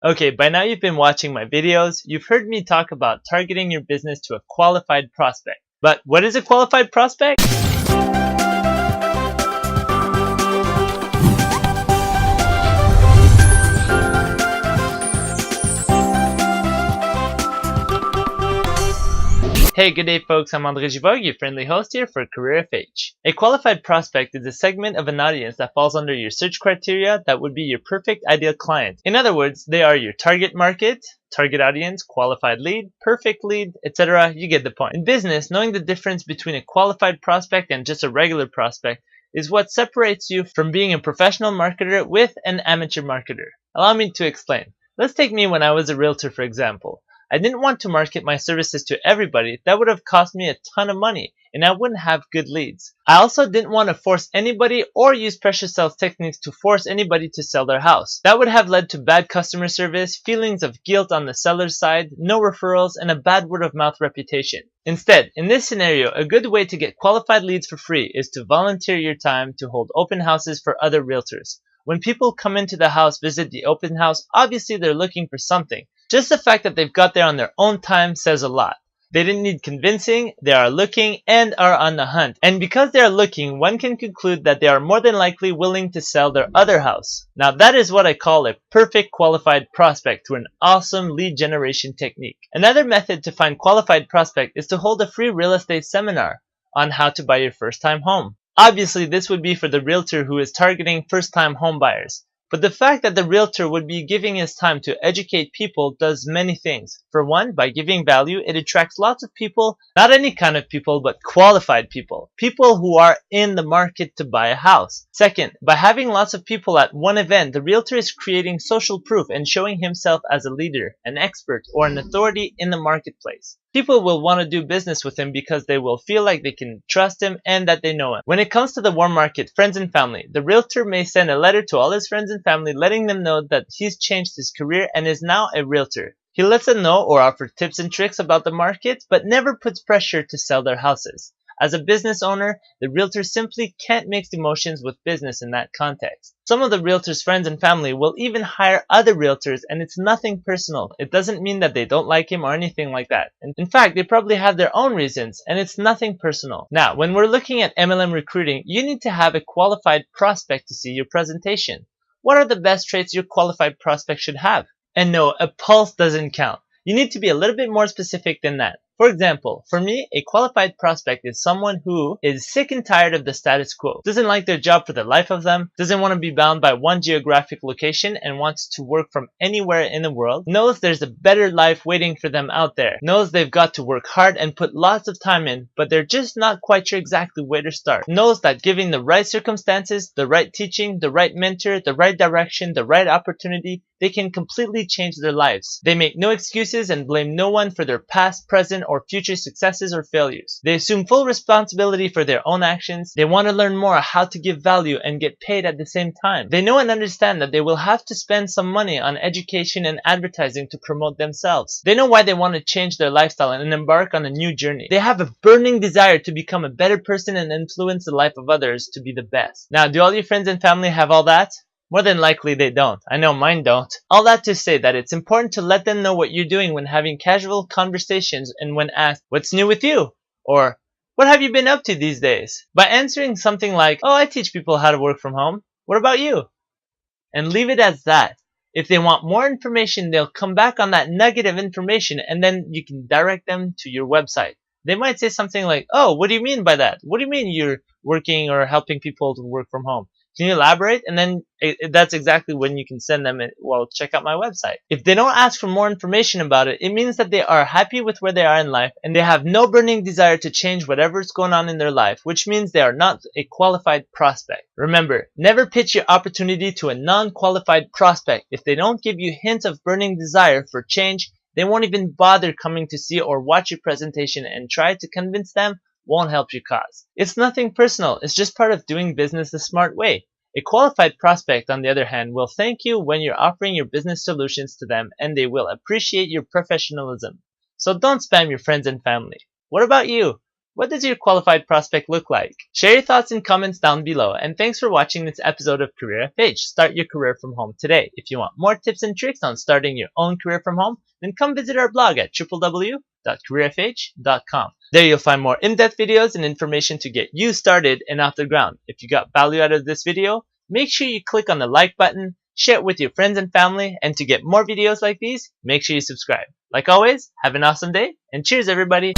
Okay, by now you've been watching my videos. You've heard me talk about targeting your business to a qualified prospect. But what is a qualified prospect? Hey, good day folks, I'm Givogue, your friendly host here for Career FH. A qualified prospect is a segment of an audience that falls under your search criteria that would be your perfect ideal client. In other words, they are your target market, target audience, qualified lead, perfect lead, etc. You get the point. In business, knowing the difference between a qualified prospect and just a regular prospect is what separates you from being a professional marketer with an amateur marketer. Allow me to explain. Let's take me when I was a realtor, for example. I didn't want to market my services to everybody. That would have cost me a ton of money and I wouldn't have good leads. I also didn't want to force anybody or use pressure sales techniques to force anybody to sell their house. That would have led to bad customer service, feelings of guilt on the seller's side, no referrals, and a bad word of mouth reputation. Instead, in this scenario, a good way to get qualified leads for free is to volunteer your time to hold open houses for other realtors. When people come into the house, visit the open house, obviously they're looking for something. Just the fact that they've got there on their own time says a lot. They didn't need convincing, they are looking and are on the hunt. And because they are looking, one can conclude that they are more than likely willing to sell their other house. Now that is what I call a perfect qualified prospect through an awesome lead generation technique. Another method to find qualified prospect is to hold a free real estate seminar on how to buy your first time home. Obviously, this would be for the realtor who is targeting first-time home buyers. But the fact that the realtor would be giving his time to educate people does many things. For one, by giving value, it attracts lots of people, not any kind of people, but qualified people. People who are in the market to buy a house. Second, by having lots of people at one event, the realtor is creating social proof and showing himself as a leader, an expert, or an authority in the marketplace. People will want to do business with him because they will feel like they can trust him and that they know him. When it comes to the warm market, friends and family, the realtor may send a letter to all his friends and family letting them know that he's changed his career and is now a realtor. He lets them know or offers tips and tricks about the market, but never puts pressure to sell their houses. As a business owner, the realtor simply can't mix emotions with business in that context. Some of the realtor's friends and family will even hire other realtors and it's nothing personal. It doesn't mean that they don't like him or anything like that. In fact, they probably have their own reasons and it's nothing personal. Now, when we're looking at MLM recruiting, you need to have a qualified prospect to see your presentation. What are the best traits your qualified prospect should have? And no, a pulse doesn't count. You need to be a little bit more specific than that. For example, for me, a qualified prospect is someone who is sick and tired of the status quo, doesn't like their job for the life of them, doesn't want to be bound by one geographic location and wants to work from anywhere in the world, knows there's a better life waiting for them out there, knows they've got to work hard and put lots of time in, but they're just not quite sure exactly where to start, knows that given the right circumstances, the right teaching, the right mentor, the right direction, the right opportunity, they can completely change their lives. They make no excuses and blame no one for their past, present, or future successes or failures. They assume full responsibility for their own actions. They want to learn more how to give value and get paid at the same time. They know and understand that they will have to spend some money on education and advertising to promote themselves. They know why they want to change their lifestyle and embark on a new journey. They have a burning desire to become a better person and influence the life of others to be the best. Now, do all your friends and family have all that? More than likely they don't. I know mine don't. All that to say that it's important to let them know what you're doing when having casual conversations and when asked, "What's new with you?" Or, "What have you been up to these days?" By answering something like, "Oh, I teach people how to work from home. What about you?" And leave it as that. If they want more information, they'll come back on that nugget of information and then you can direct them to your website. They might say something like, "Oh, what do you mean by that? What do you mean you're working or helping people to work from home? Can you elaborate?" And then that's exactly when you can send them, well, check out my website. If they don't ask for more information about it, it means that they are happy with where they are in life and they have no burning desire to change whatever's going on in their life, which means they are not a qualified prospect. Remember, never pitch your opportunity to a non-qualified prospect. If they don't give you hints of burning desire for change, they won't even bother coming to see or watch your presentation, and try to convince them won't help your cause. It's nothing personal, it's just part of doing business the smart way. A qualified prospect, on the other hand, will thank you when you're offering your business solutions to them and they will appreciate your professionalism. So don't spam your friends and family. What about you? What does your qualified prospect look like? Share your thoughts and comments down below, and thanks for watching this episode of Career FH. Start your career from home today. If you want more tips and tricks on starting your own career from home, then come visit our blog at www.careerfh.com. There you'll find more in-depth videos and information to get you started and off the ground. If you got value out of this video, make sure you click on the like button, share it with your friends and family, and to get more videos like these, make sure you subscribe. Like always, have an awesome day, and cheers everybody!